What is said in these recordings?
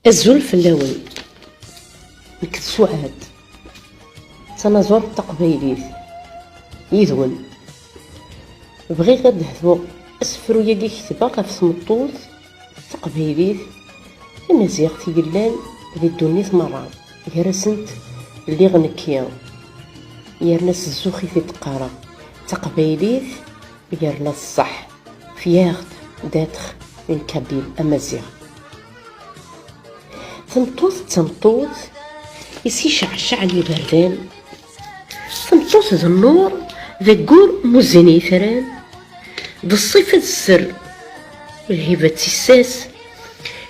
الزول في اللون نكت سعاد تنازور تقبيليت يذون بغي غاد نهضرو اسفرو ياكي كتبا غف تمطوط تقبيليت المزيغ تيقلان ذي الدنيا مرة يرسنت اللي غنكيا يرناس الزوخي في تقارا تقبيليت يرنا الصح فياغد داتخ من كابيل امازيغ تمطوط يسي شعشع لي بردان تمطوط ذا النور ذا قور موزيني ثران ذا الصفة السر الهبة تساس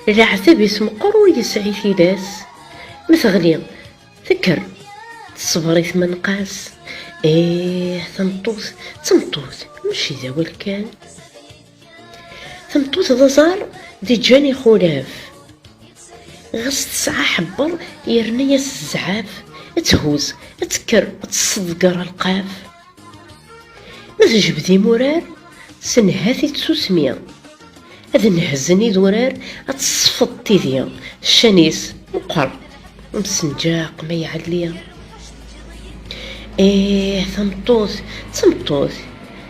العذاب اسم قرور يسعي ثلاث مثغلي ذكر تصبري ثمن قاس تمطوط ماشي ذا والكان تمطوط ذا زار ذي جاني خلاف غس تسعة حبر يرنياس الزعاف تهوز تكر تصدقر القاف ما تجبدي مرار سنهاثي تسوسميا هذا نهزني دورار اتصفط تيديا الشانيس مقر مسنجاق ما يعليا تمطوط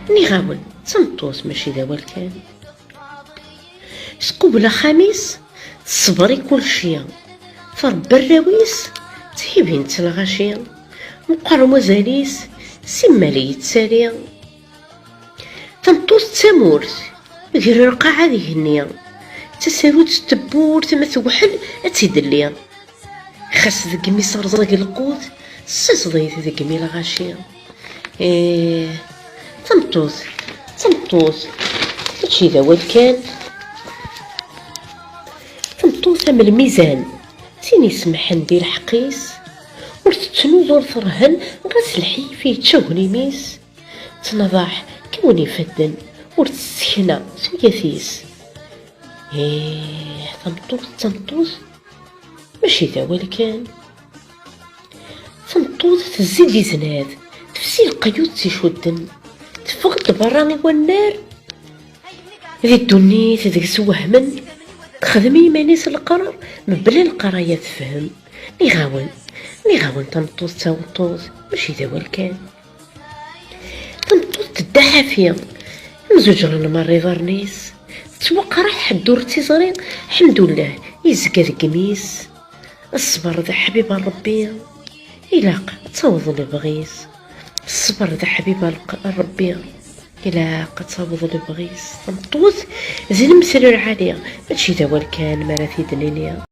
نغاول تمطوط ماشي ذا والكان سقوبلا خميس تصبري كل شيء فرب الراويس تهيبين تلغاشيا مقر وزاليس سمالي يتساليا تمطوط تامورت غير القاعة ذي هنيا تساروت تبور تما توحل اتيدليا خاص ذاك ميس رزق القوت سصديت ذاك مي الغاشيا تمطوط هادشي ذا والكان تمطوط من الميزان تين يسمحن ديال الحقيس ورتتنوض ورثرهن غاس الحي فيه تشوهني ميس تنضاح كوني فدن ورتسكنا سوياثيس تمطوط ماشي ذا والكان تمطوط تزيد يزناد تفسي القيود تيشودن تفقد براني والنار ذي الدنيا ذيك سوهمن تخدمي مانيس القرار مبلا القرايه تفهم نغاون تمطوط تاوطوط ماشي ذا والكان تمطوط تدعى فيا مزوجرنا مري ظرنيس توقع حدور تيزرين الحمد لله يزكى ذا قميس الصبر ذا حبيب ربي إلاق تصوض اللي بغيس الصبر ذا حبيب ربي إلاق تصوض اللي بغيس تمطوط زين مسلو العالية ماشي ذا والكان مرا في دنيا